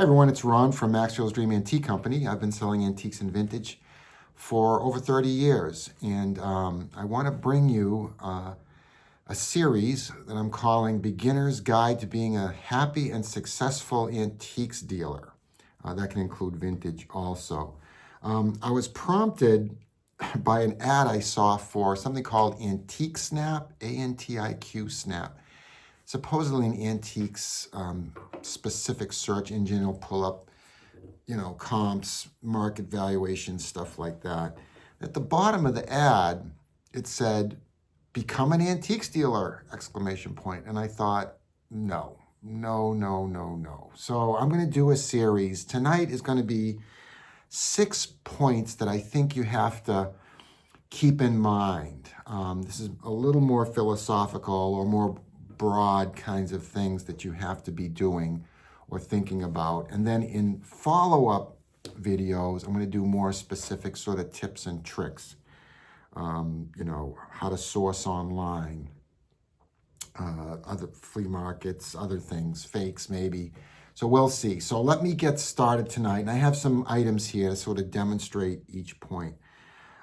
Hey everyone, it's Ron from Maxwell's Dream Antique Company. I've been selling antiques and vintage for over 30 years, and I want to bring you a series that I'm calling Beginner's Guide to Being a Happy and Successful Antiques Dealer. That can include vintage also. I was prompted by an ad I saw for something called Antique Snap, A-N-T-I-Q Snap. Supposedly an antiques specific search engine will pull up, comps, market valuations, stuff like that. At the bottom of the ad, it said, "Become an antiques dealer!" exclamation point. And I thought, no. So I'm going to do a series. Tonight is going to be 6 points that I think you have to keep in mind. This is a little more philosophical or more broad kinds of things that you have to be doing or thinking about. And then in follow-up videos, I'm going to do more specific sort of tips and tricks. How to source online, other flea markets, other things, fakes maybe. So we'll see. So let me get started tonight. And I have some items here to sort of demonstrate each point.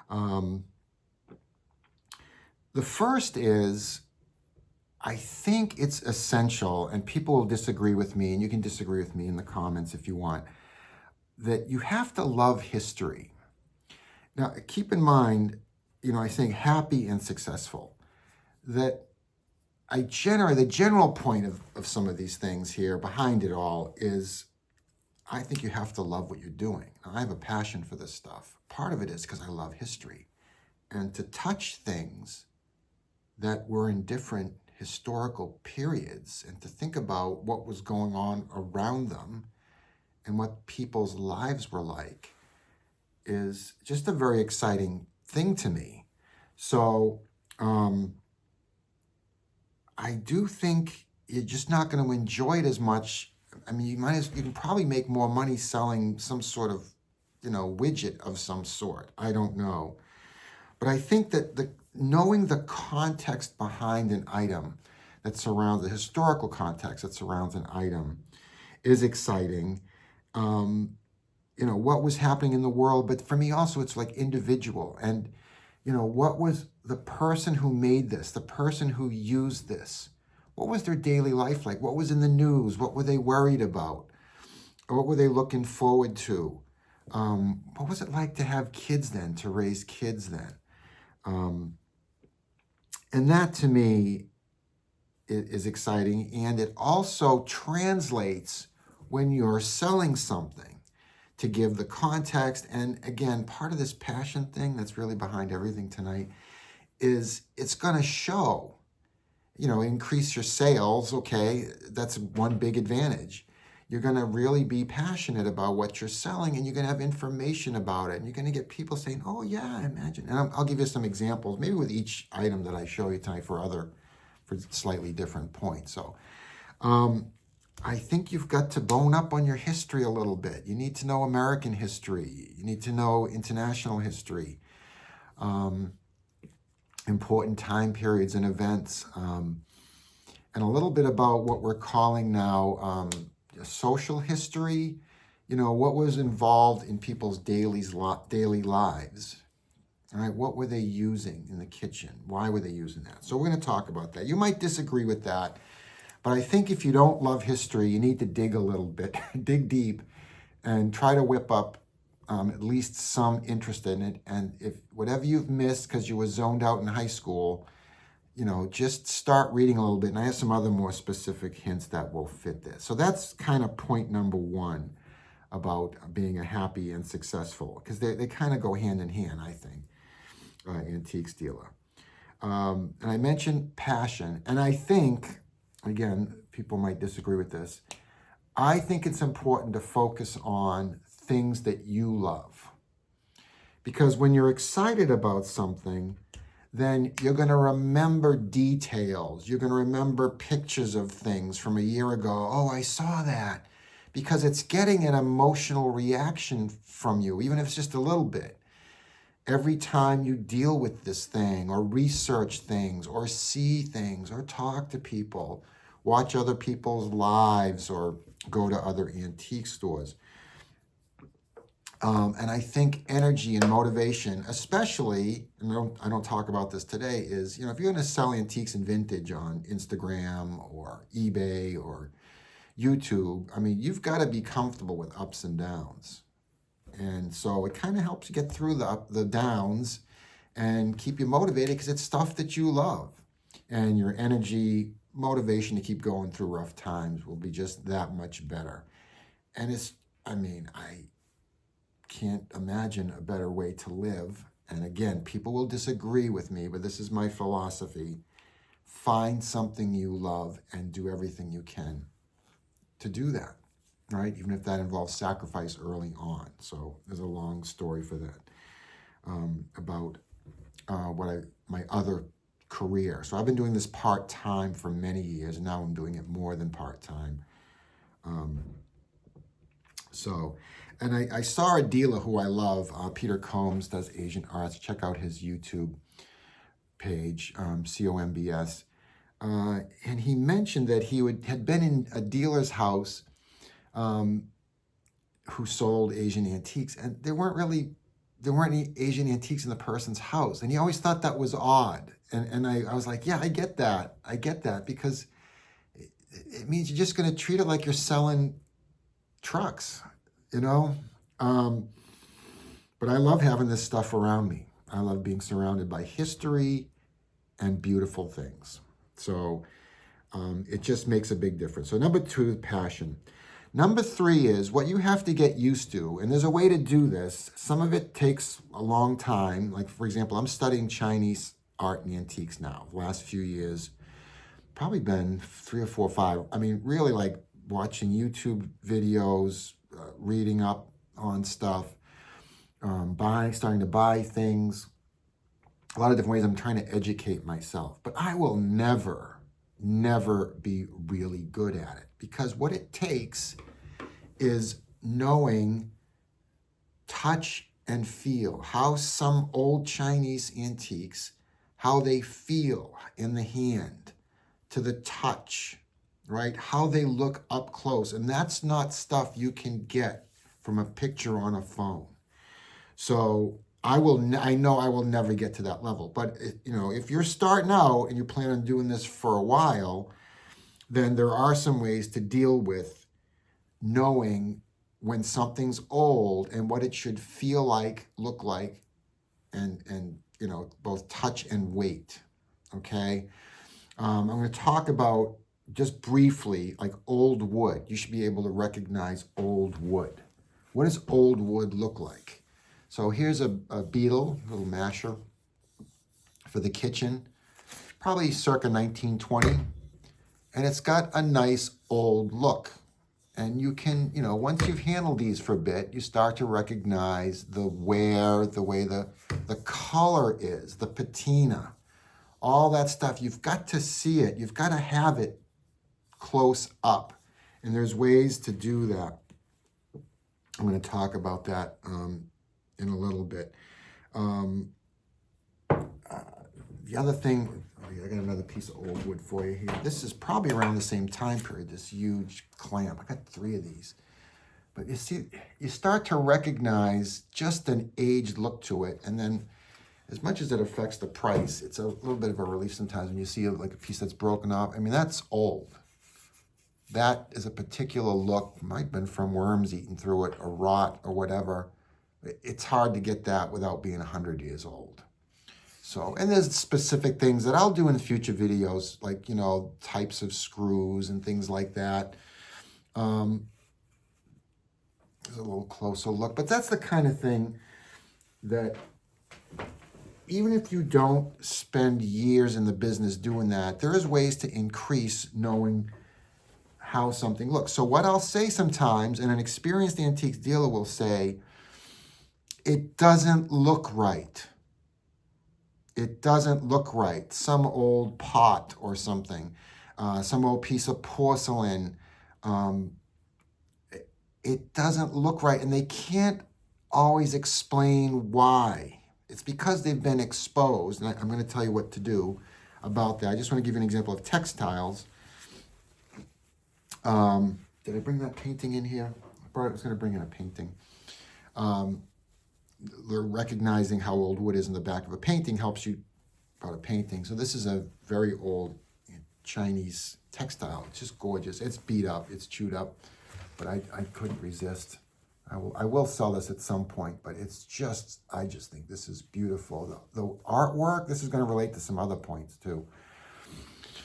The first is, I think it's essential, and people will disagree with me, and you can disagree with me in the comments if you want, that you have to love history. Now, keep in mind, I think happy and successful, that the general point of some of these things here behind it all is, I think you have to love what you're doing. Now, I have a passion for this stuff. Part of it is because I love history. And to touch things that were in different historical periods and to think about what was going on around them and what people's lives were like is just a very exciting thing to me. So I do think you're just not going to enjoy it as much. I mean, you can probably make more money selling some sort of, widget of some sort. I don't know. But I think that knowing the context behind an item that surrounds, the historical context that surrounds an item is exciting. What was happening in the world, but for me also it's like individual. And, what was the person who made this, the person who used this? What was their daily life like? What was in the news? What were they worried about? Or what were they looking forward to? What was it like to have kids then, to raise kids then? And that to me is exciting. And it also translates when you're selling something to give the context. And again, part of this passion thing that's really behind everything tonight is it's going to show, increase your sales. Okay, that's one big advantage. You're going to really be passionate about what you're selling, and you're going to have information about it. And you're going to get people saying, oh, yeah, I imagine. And I'll give you some examples, maybe with each item that I show you tonight for slightly different points. So I think you've got to bone up on your history a little bit. You need to know American history. You need to know international history, important time periods and events, and a little bit about what we're calling now social history, what was involved in people's daily lives. All right, what were they using in the kitchen? Why were they using that? So we're going to talk about that. You might disagree with that, but I think if you don't love history, you need to dig a little bit, dig deep, and try to whip up at least some interest in it. And if whatever you've missed because you were zoned out in high school, just start reading a little bit. And I have some other more specific hints that will fit this. So that's kind of point number one about being a happy and successful, because they kind of go hand in hand, I think, antiques dealer. And I mentioned passion. And I think, again, people might disagree with this, I think it's important to focus on things that you love. Because when you're excited about something, then you're going to remember details. You're going to remember pictures of things from a year ago. Oh, I saw that. Because it's getting an emotional reaction from you, even if it's just a little bit. Every time you deal with this thing or research things or see things or talk to people, watch other people's lives or go to other antique stores. And I think energy and motivation, especially, and I don't talk about this today, is, if you're going to sell antiques and vintage on Instagram or eBay or YouTube, I mean, you've got to be comfortable with ups and downs. And so it kind of helps you get through the downs and keep you motivated because it's stuff that you love. And your energy, motivation to keep going through rough times will be just that much better. And I can't imagine a better way to live. And again, people will disagree with me, but this is my philosophy. Find something you love and do everything you can to do that, right? Even if that involves sacrifice early on. So there's a long story for that about my other career. So I've been doing this part-time for many years, and now I'm doing it more than part-time. And I saw a dealer who I love, Peter Combs, does Asian arts. Check out his YouTube page, COMBS. And he mentioned that he had been in a dealer's house who sold Asian antiques, and there weren't any Asian antiques in the person's house. And he always thought that was odd. And I was like, yeah, I get that, because it means you're just going to treat it like you're selling trucks. But I love having this stuff around me. I love being surrounded by history and beautiful things. So it just makes a big difference. So number 2 is passion. Number 3 is what you have to get used to. And there's a way to do this. Some of it takes a long time. Like, for example, I'm studying Chinese art and antiques now. The last few years, probably been 3 or 4 or 5. I mean, really like watching YouTube videos, reading up on stuff, starting to buy things, a lot of different ways. I'm trying to educate myself, but I will never be really good at it, because what it takes is knowing, touch and feel how some old Chinese antiques, how they feel in the hand, to the touch, right? How they look up close. And that's not stuff you can get from a picture on a phone. So I know I will never get to that level. But if you're starting out and you plan on doing this for a while, then there are some ways to deal with knowing when something's old and what it should feel like, look like, and both touch and weight. Okay. I'm going to talk about, just briefly, like old wood. You should be able to recognize old wood. What does old wood look like? So here's a beetle, a little masher for the kitchen, probably circa 1920. And it's got a nice old look. And you can, once you've handled these for a bit, you start to recognize the wear, the way the color is, the patina, all that stuff. You've got to see it. You've got to have it close up. And there's ways to do that. I'm going to talk about that in a little bit. The other thing, I got another piece of old wood for you here. This is probably around the same time period, this huge clamp. I got 3 of these. But you see, you start to recognize just an aged look to it. And then as much as it affects the price, it's a little bit of a relief sometimes when you see like a piece that's broken off. I mean, that's old. That is a particular look, might have been from worms eating through it, or rot, or whatever. It's hard to get that without being 100 years old. So, and there's specific things that I'll do in future videos, like, types of screws and things like that. There's a little closer look, but that's the kind of thing that even if you don't spend years in the business doing that, there is ways to increase knowing how something looks. So what I'll say sometimes, and an experienced antiques dealer will say, it doesn't look right. It doesn't look right. Some old pot or something, some old piece of porcelain, it doesn't look right. And they can't always explain why. It's because they've been exposed. And I'm going to tell you what to do about that. I just want to give you an example of textiles. Did I bring that painting in here? I was going to bring in a painting. Recognizing how old wood is in the back of a painting helps you about a painting. So this is a very old Chinese textile. It's just gorgeous. It's beat up, it's chewed up, but I couldn't resist. I will sell this at some point, but it's just, I just think this is beautiful. The artwork, this is going to relate to some other points too.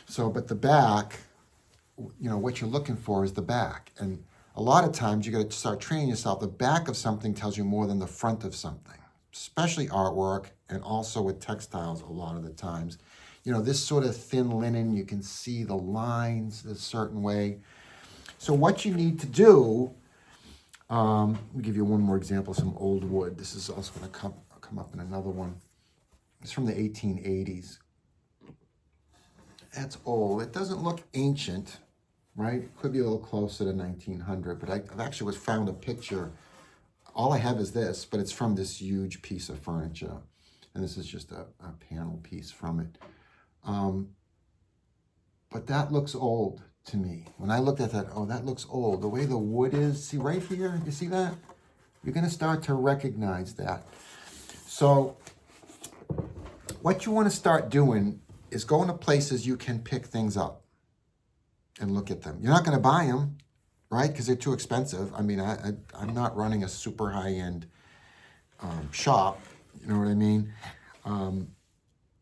So, but the back, what you're looking for is the back. And a lot of times you got to start training yourself. The back of something tells you more than the front of something, especially artwork and also with textiles a lot of the times. This sort of thin linen, you can see the lines a certain way. So what you need to do, let me give you one more example, some old wood. This is also going to come up in another one. It's from the 1880s. That's old. It doesn't look ancient, right? It could be a little closer to 1900, but I've actually found a picture. All I have is this, but it's from this huge piece of furniture. And this is just a panel piece from it. But that looks old to me. When I looked at that, oh, that looks old. The way the wood is, see right here, you see that? You're going to start to recognize that. So what you want to start doing is going to places you can pick things up and look at them. You're not going to buy them, right? Because they're too expensive. I mean, I'm not running a super high-end shop. You know what I mean?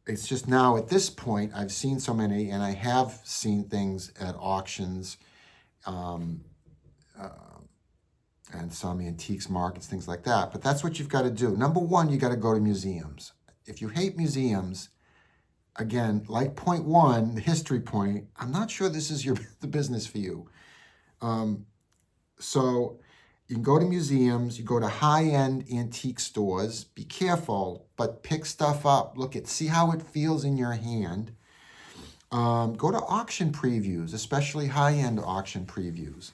It's just now at this point, I've seen so many, and I have seen things at auctions and some antiques markets, things like that. But that's what you've got to do. Number one, you got to go to museums. If you hate museums, again, like point one, the history point, I'm not sure this is the business for you. So you can go to museums, you go to high-end antique stores, be careful, but pick stuff up, see how it feels in your hand. Go to auction previews, especially high-end auction previews.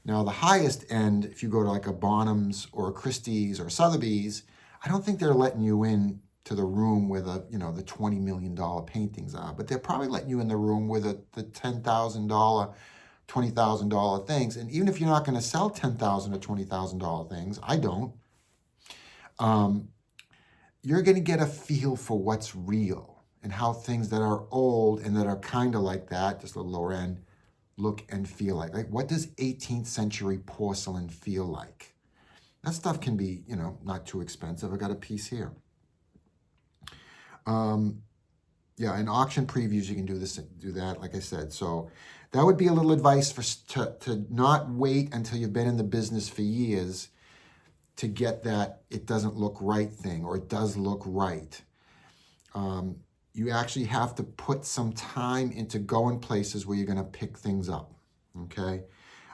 Now the highest end, if you go to like a Bonhams or a Christie's or Sotheby's, I don't think they're letting you in to the room where the $20 million paintings are, but they're probably letting you in the room where the $10,000, $20,000 things. And even if you're not going to sell $10,000 or $20,000 things, I don't, you're going to get a feel for what's real and how things that are old and that are kind of like that, just a lower end, look and feel like. Like, what does 18th century porcelain feel like? That stuff can be, not too expensive. I got a piece here. Yeah, in auction previews, you can do that, like I said. So that would be a little advice to not wait until you've been in the business for years to get that it doesn't look right thing, or it does look right. You actually have to put some time into going places where you're going to pick things up, okay?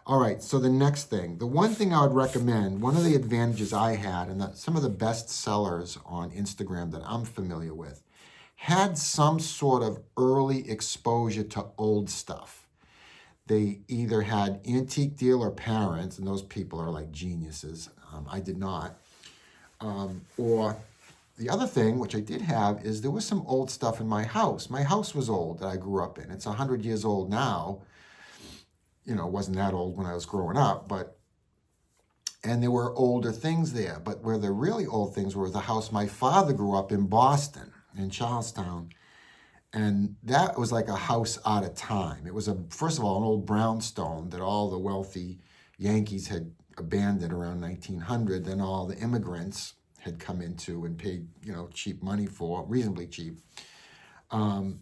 All right, so the next thing, the one thing I would recommend, one of the advantages I had, and some of the best sellers on Instagram that I'm familiar with, had some sort of early exposure to old stuff. They either had antique dealer parents, and those people are like geniuses. I did not. Or the other thing, which I did have, is there was some old stuff in my house. My house was old that I grew up in. It's 100 years old now. It wasn't that old when I was growing up, and there were older things there. But where the really old things were the house my father grew up in Boston, in Charlestown. And that was like a house out of time. It was, first of all, an old brownstone that all the wealthy Yankees had abandoned around 1900. Then all the immigrants had come into and paid, cheap money for, reasonably cheap. And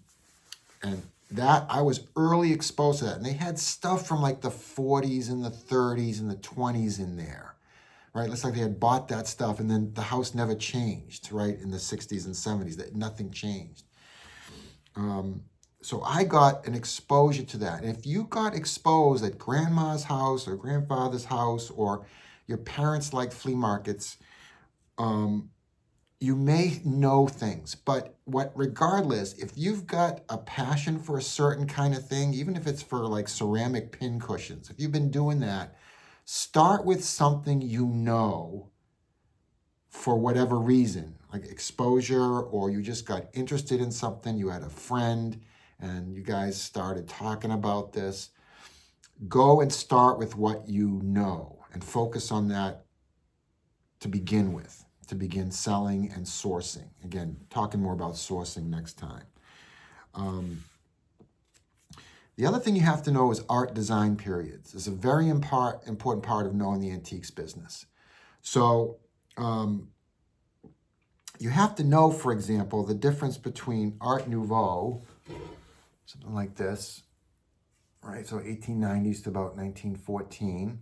that, I was early exposed to that. And they had stuff from like the 40s and the 30s and the 20s in there, right? It's like they had bought that stuff and then the house never changed, right? In the 60s and 70s, that nothing changed. So I got an exposure to that. And if you got exposed at grandma's house or grandfather's house, or your parents liked flea markets, you may know things. But regardless, if you've got a passion for a certain kind of thing, even if it's for like ceramic pin cushions, if you've been doing that, start with something for whatever reason, like exposure, or you just got interested in something, you had a friend, and you guys started talking about this. go and start with what you know and focus on that to begin with, to begin selling and sourcing. Again, talking more about sourcing next time. The other thing you have to know is art design periods. It's a very important part of knowing the antiques business. So you have to know, for example, the difference between Art Nouveau, something like this, right? So 1890s to about 1914.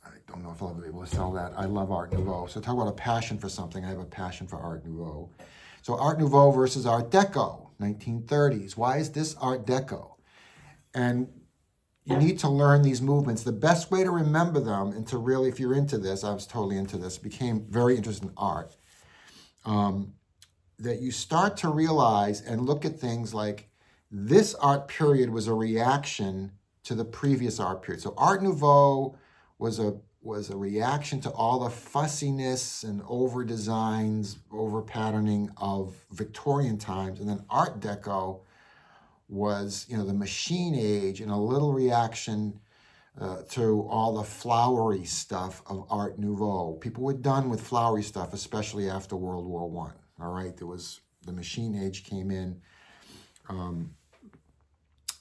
I don't know if I'll ever be able to sell that. I love Art Nouveau. So talk about a passion for something. I have a passion for Art Nouveau. So Art Nouveau versus Art Deco, 1930s. Why is this Art Deco? And you need to learn these movements. The best way to remember them and to really, if you're into this, I was totally into this, became very interested in art, that you start to realize and look at things like this art period was a reaction to the previous art period. So Art Nouveau was a reaction to all the fussiness and over designs, over patterning of Victorian times. And then Art Deco was, the machine age and a little reaction to all the flowery stuff of Art Nouveau. People were done with flowery stuff, especially after World War I. All right, there was the machine age came in,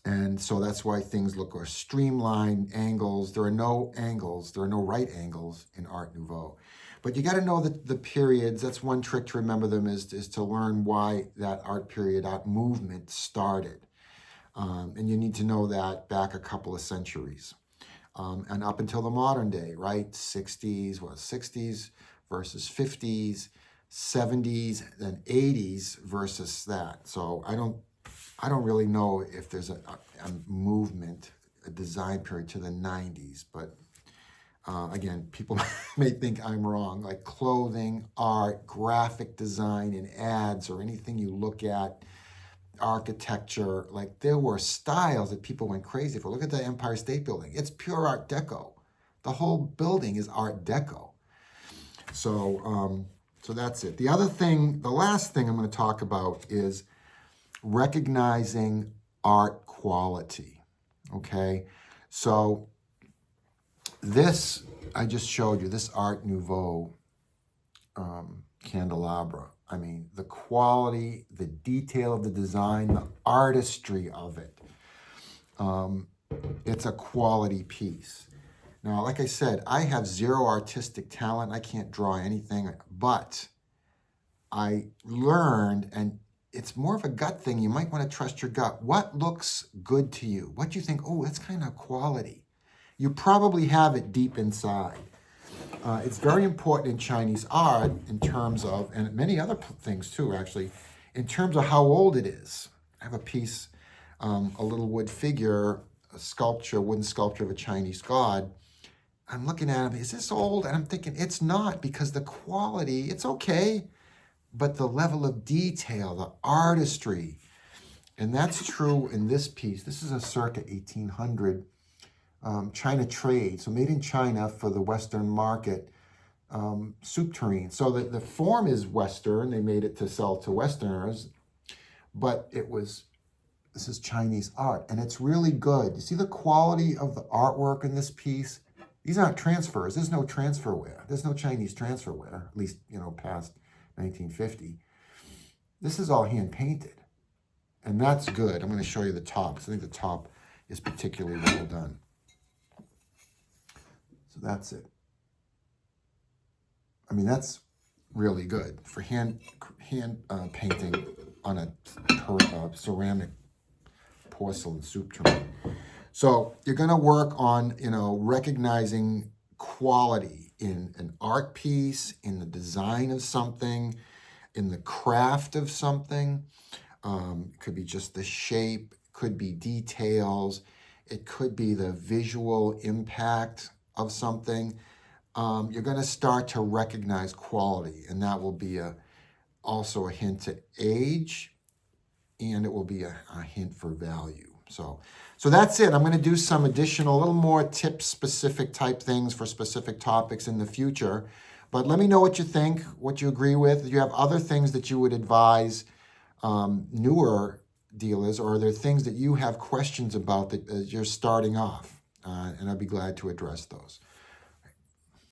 and so that's why things look streamlined, angles. There are no angles. There are no right angles in Art Nouveau. But you got to know the periods. That's one trick to remember them is to learn why that art period, art movement started. And you need to know that back a couple of centuries. And up until the modern day, right? 60s versus 50s, 70s, then 80s versus that. So I don't really know if there's a movement, a design period to the 90s, but again, people may think I'm wrong. Like clothing, art, graphic design, and ads, or anything you look at, architecture, like there were styles that people went crazy for. Look at the Empire State Building. It's pure Art Deco. The whole building is Art Deco. So that's it. The last thing I'm going to talk about is recognizing art quality. Okay, so this I just showed you, this Art Nouveau candelabra. I mean, the quality, the detail of the design, the artistry of it. It's a quality piece. Now, like I said, I have zero artistic talent. I can't draw anything, but I learned, and it's more of a gut thing. You might want to trust your gut. What looks good to you? What do you think, oh, that's kind of quality? You probably have it deep inside. It's very important in Chinese art in terms of, and many other things too, actually, in terms of how old it is. I have a piece, a little wood figure, a wooden sculpture of a Chinese god. I'm looking at him, is this old? And I'm thinking, it's not, because the quality, it's okay, but the level of detail, the artistry, and that's true in this piece. This is a circa 1800 China trade, so made in China for the Western market, soup tureen. So the form is Western. They made it to sell to Westerners, but this is Chinese art, and it's really good. You see the quality of the artwork in this piece? These aren't transfers. There's no transferware. There's no Chinese transferware, at least, past 1950. This is all hand painted, and that's good. I'm going to show you the top, because I think the top is particularly well done. So that's it. I mean, that's really good for hand painting on a ceramic porcelain soup tureen. So you're going to work on, recognizing quality in an art piece, in the design of something, in the craft of something. It could be just the shape, could be details, it could be the visual impact of something. You're going to start to recognize quality, and that will be also a hint to age, and it will be a hint for value. So that's it. I'm going to do some additional, a little more tip-specific type things for specific topics in the future. But let me know what you think, what you agree with. Do you have other things that you would advise newer deal is, or are there things that you have questions about that as you're starting off? And I'd be glad to address those.